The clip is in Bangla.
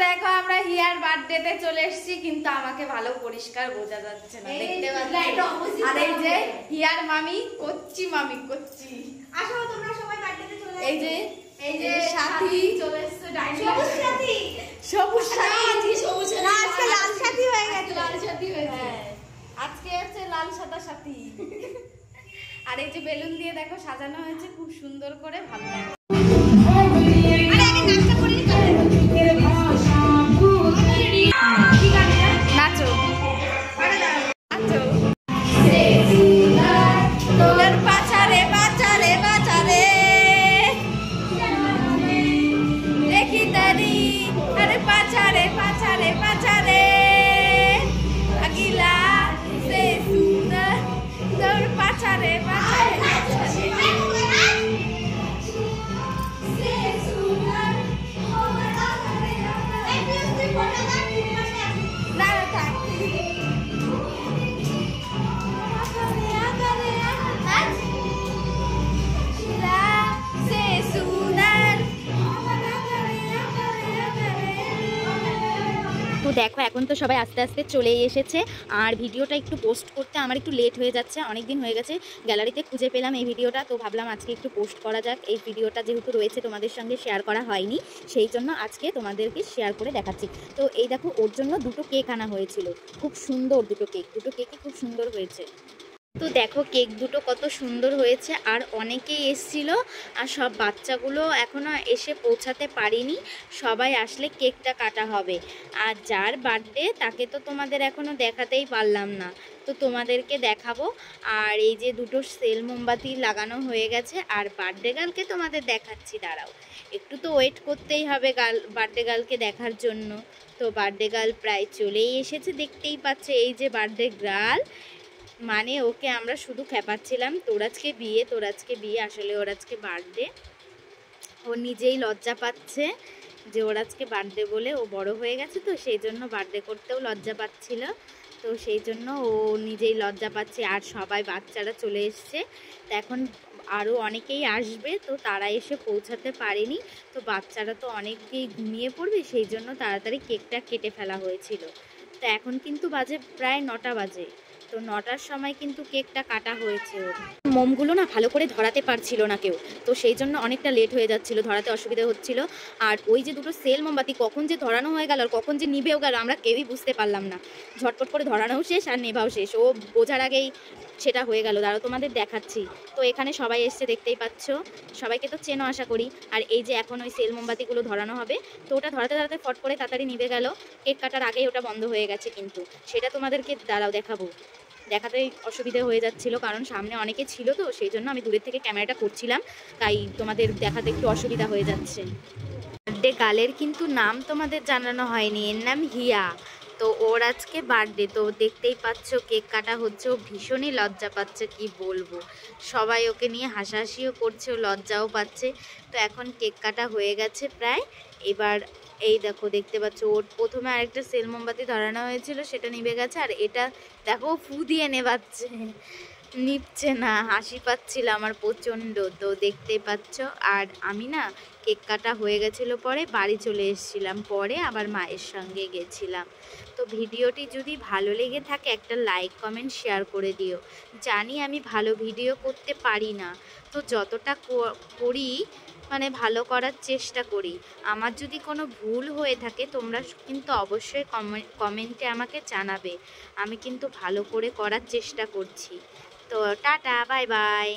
দেখো আমরা হিয়ার বার্থডেতে চলে এসেছি, কিন্তু আমাকে ভালো পরিষ্কার বোঝা যাচ্ছে না, দেখতে পাচ্ছি। আর এই যে হিয়ার মামি কচ্চি, মামি কচ্চি। আসো তোমরা সবাই বার্থডেতে চলে আসো। এই যে সাথী চলে এসেছে, সবুজ সাথী। সবুজ সাথী, সবুজ না আজকে লাল সাথী হয়ে গেছে, লাল সাথী হয়েছে। আজকে হচ্ছে লাল সাদা সাথী। আর এই যে বেলুন দিয়ে দেখো সাজানো হয়েছে খুব সুন্দর করে, ভালো লাগে। নাচো নাচো, তোলের পাচারে পাচারে পাচারে দেখি তারি, আরে পাচারে পাচারে পাচারে আগিলা সে সুন্দর, তোর পাচারে পাচারে তো দেখো এখন তো সবাই আস্তে আস্তে চলেই এসেছে, আর ভিডিওটা একটু পোস্ট করতে আমার একটু লেট হয়ে যাচ্ছে, অনেক দিন হয়ে গেছে গ্যালারিতে খুঁজে পেলাম এই ভিডিওটা, তো ভাবলাম আজকে একটু পোস্ট করা যাক। এই ভিডিওটা যেহেতু রয়েছে তোমাদের সঙ্গে শেয়ার করা হয়নি, সেই জন্য আজকে তোমাদেরকে শেয়ার করে দেখাচ্ছি। তো এই দেখো ওর জন্য দুটো কেক আনা হয়েছিল, খুব সুন্দর দুটো কেকই খুব সুন্দর হয়েছে। তো দেখো কেক দুটো কত সুন্দর হয়েছে, আর অনেকেই এসছিল, আর সব বাচ্চাগুলো এখনও এসে পৌঁছাতে পারিনি, সবাই আসলে কেকটা কাটা হবে। আর যার বার্থডে তাকে তো তোমাদের এখনও দেখাতেই পারলাম না, তো তোমাদেরকে দেখাবো। আর এই যে দুটো সেল মোমবাতি লাগানো হয়ে গেছে, আর বার্থডে গার্লকে তোমাদের দেখাচ্ছি, দাঁড়াও একটু তো ওয়েট করতেই হবে বার্থডে গার্লকে দেখার জন্য। তো বার্থডে গার্ল প্রায় চলেই এসেছে, দেখতেই পাচ্ছে এই যে বার্থডে গার্ল, মানে ওকে আমরা শুধু খেপাচ্ছিলাম তোর আজকে বিয়ে, আসলে ওর আজকে বার্থডে। ও নিজেই লজ্জা পাচ্ছে যে ওর আজকে বার্থডে বলে, ও বড় হয়ে গেছে তো সেই জন্য বার্থডে করতেও লজ্জা পাচ্ছিল, তো সেই জন্য ও নিজেই লজ্জা পাচ্ছে। আর সবাই বাচ্চারা চলে এসছে, তো এখন আরও অনেকেই আসবে, তো তারা এসে পৌঁছাতে পারেনি, তো বাচ্চারা তো অনেকেই ঘুমিয়ে পড়বে, সেই জন্য তাড়াতাড়ি কেকটা কেটে ফেলা হয়েছিল। তো এখন কিন্তু বাজে প্রায় 9টা বাজে, তো 9টার সময় কিন্তু কেকটা কাটা হয়েছে। ওর মোমগুলো না ভালো করে ধরাতে পারছিল না কেউ, তো সেই জন্য অনেকটা লেট হয়ে যাচ্ছিল, ধরাতে অসুবিধা হচ্ছিল। আর ওই যে দুটো সেল মোমবাতি কখন যে ধরানো হয়ে গেল আর কখন যে নিভেও গেল আমরা কেউই বুঝতে পারলাম না, ঝটপট করে ধরানোও শেষ আর নেভাও শেষ, ও বোঝার আগেই সেটা হয়ে গেল। দাঁড়াও তোমাদের দেখাচ্ছি। তো এখানে সবাই এসছে, দেখতেই পাচ্ছ, সবাইকে তো চেনো আশা করি। আর এই যে এখন ওই সেল মোমবাতিগুলো ধরানো হবে, তো ওটা ধরাতে ধরাতে ফট করে তাড়াতাড়ি নিভে গেল, কেক কাটার আগেই ওটা বন্ধ হয়ে গেছে, কিন্তু সেটা তোমাদেরকে দাঁড়াও দেখাবো, দেখাতেই অসুবিধা হয়ে যাচ্ছিল কারণ সামনে অনেকে ছিল, তো সেই জন্য আমি দূরের থেকে ক্যামেরাটা করছিলাম, তাই তোমাদের দেখাতে একটু অসুবিধা হয়ে যাচ্ছে। বার্থডে গার্লের কিন্তু নাম তোমাদের জানানো হয়নি, এর নাম হিয়া। তো ওর আজকে বার্থডে, তো দেখতেই পাচ্ছ কেক কাটা হচ্ছে, ও ভীষণই লজ্জা পাচ্ছে, কি বলবো, সবাই ওকে নিয়ে হাসাহাসিও করছে, ও লজ্জাও পাচ্ছে। তো এখন কেক কাটা হয়ে গেছে প্রায়, এবার এই দেখো দেখতে পাচ্ছ ওর প্রথমে আরেকটা সেল মোমবাতি ধরানো হয়েছিল, সেটা নিভে গেছে, আর এটা দেখো ফু দিয়ে নেভাচ্ছে, নিচ্ছে না, হাসি পাচ্ছিল আমার প্রচণ্ড, তো দেখতেই পাচ্ছ। আর আমি না কেক কাটা হয়ে গেছিলো পরে বাড়ি চলে এসেছিলাম, পরে আবার মায়ের সঙ্গে গেছিলাম। তো ভিডিওটি যদি ভালো লেগে থাকে একটা লাইক কমেন্ট শেয়ার করে দিও। জানি আমি ভালো ভিডিও করতে পারি না, তো যতটা করি মানে ভালো করার চেষ্টা করি। আমার যদি কোনো ভুল হয়ে থাকে তোমরা কিন্তু অবশ্যই কমেন্টে আমাকে জানাবে, আমি কিন্তু ভালো করে করার চেষ্টা করছি। তো টাটা, বাই বাই।